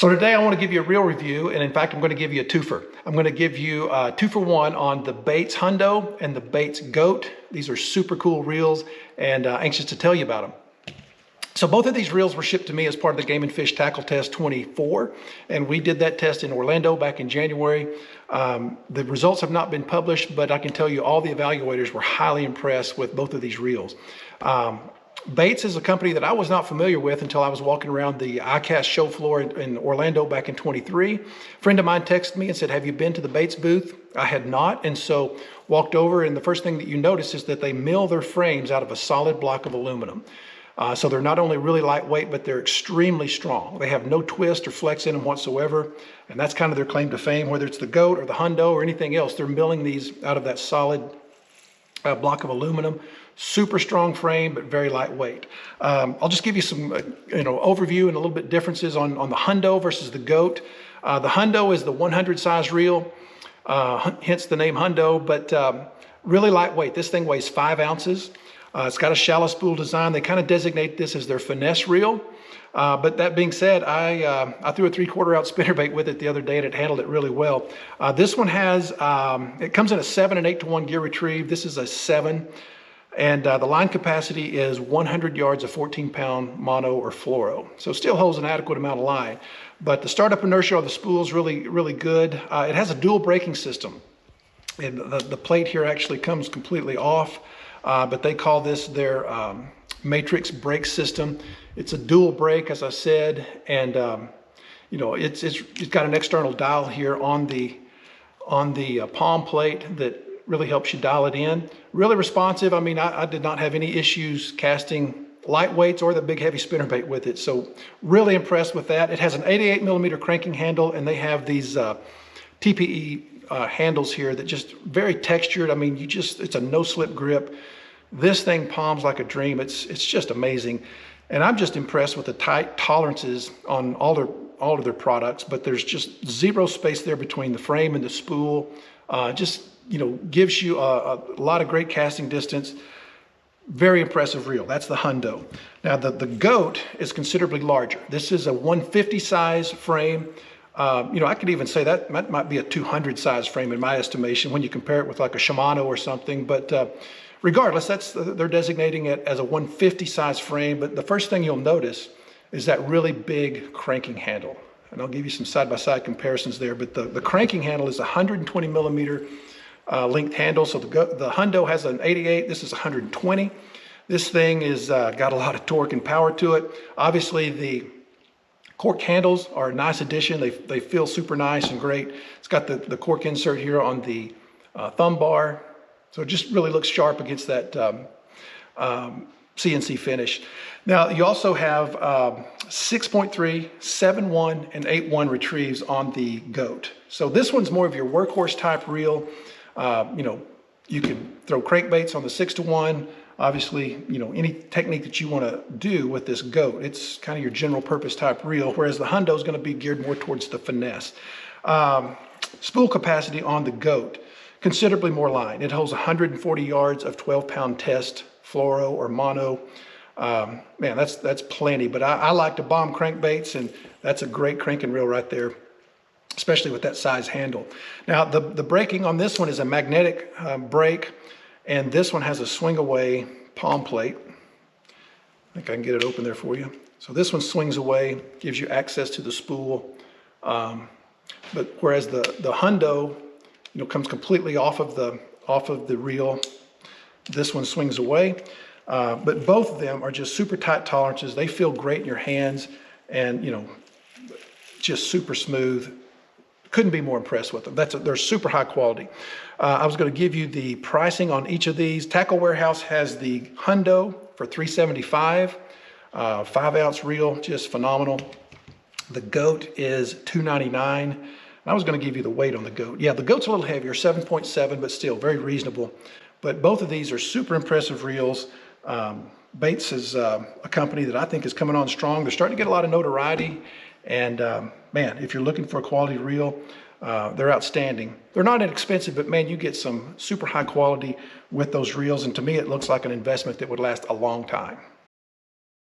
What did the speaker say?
So today I want to give you a reel review, and in fact, I'm going to give you a twofer. I'm going to give you a 2-for-1 on the Bates Hundo and the Bates Goat. These are super cool reels, and anxious to tell you about them. So both of these reels were shipped to me as part of the Game and Fish Tackle Test 24, and we did that test in Orlando back in January. The results have not been published, but I can tell you all the evaluators were highly impressed with both of these reels. Bates is a company that I was not familiar with until I was walking around the ICAST show floor in Orlando back in 23. A friend of mine texted me and said, "Have you been to the Bates booth?" I had not, and so walked over, and the first thing that you notice is that they mill their frames out of a solid block of aluminum. So they're not only really lightweight, but they're extremely strong. They have no twist or flex in them whatsoever, and that's kind of their claim to fame. Whether it's the Goat or the Hundo or anything else, they're milling these out of that solid block of aluminum. Super strong frame, but very lightweight. I'll just give you some overview and a little bit differences on the Hundo versus the Goat. The Hundo is the 100 size reel, hence the name Hundo, but really lightweight. This thing weighs 5 ounces. It's got a shallow spool design. They kind of designate this as their finesse reel. But that being said, I threw a 3/4 ounce spinnerbait with it the other day, and it handled it really well. This one has, it comes in a 7 and 8 to 1 gear retrieve. This is a 7. And the line capacity is 100 yards of 14-pound mono or fluoro. So still holds an adequate amount of line. But the startup inertia on the spool is really, really good. It has a dual braking system. And the plate here actually comes completely off, but they call this their matrix brake system. It's a dual brake, as I said, and it's got an external dial here on the palm plate that really helps you dial it in. Really responsive. I mean, I did not have any issues casting lightweights or the big heavy spinnerbait with it. So really impressed with that. It has an 88 millimeter cranking handle, and they have these TPE handles here that just very textured. I mean, it's a no slip grip. This thing palms like a dream. It's just amazing. And I'm just impressed with the tight tolerances on all of their products, but there's just zero space there between the frame and the spool. Gives you a lot of great casting distance. Very impressive reel. That's the Hundo. Now the Goat is considerably larger. This is a 150 size frame. I could even say that might be a 200 size frame in my estimation when you compare it with like a Shimano or something. But regardless, they're designating it as a 150 size frame. But the first thing you'll notice is that really big cranking handle. And I'll give you some side-by-side comparisons there. But the cranking handle is 120 millimeter linked handle. So the Hundo has an 88. This is 120. This thing is got a lot of torque and power to it. Obviously, the cork handles are a nice addition. They feel super nice and great. It's got the cork insert here on the thumb bar. So it just really looks sharp against that CNC finish. Now, you also have 6.3, 7.1, and 8.1 retrieves on the Goat. So this one's more of your workhorse type reel. You can throw crankbaits on the 6-to-1. Obviously, any technique that you want to do with this Goat, it's kind of your general purpose type reel, whereas the Hundo is going to be geared more towards the finesse. Spool capacity on the Goat, considerably more line. It holds 140 yards of 12-pound test fluoro or mono. Man, that's plenty, but I like to bomb crankbaits, and that's a great cranking reel right there, especially with that size handle. Now, the braking on this one is a magnetic brake, and this one has a swing away palm plate. I think I can get it open there for you. So this one swings away, gives you access to the spool. But whereas the Hundo, comes completely off of the reel, this one swings away. But both of them are just super tight tolerances. They feel great in your hands, and just super smooth. Couldn't be more impressed with them. They're super high quality. I was going to give you the pricing on each of these. Tackle Warehouse has the Hundo for $375, 5-ounce reel, just phenomenal. The Goat is $299. And I was going to give you the weight on the Goat. Yeah, the Goat's a little heavier, 7.7, but still very reasonable. But both of these are super impressive reels. Bates is a company that I think is coming on strong. They're starting to get a lot of notoriety. And man, if you're looking for a quality reel, they're outstanding. They're not inexpensive, but man, you get some super high quality with those reels. And to me, it looks like an investment that would last a long time.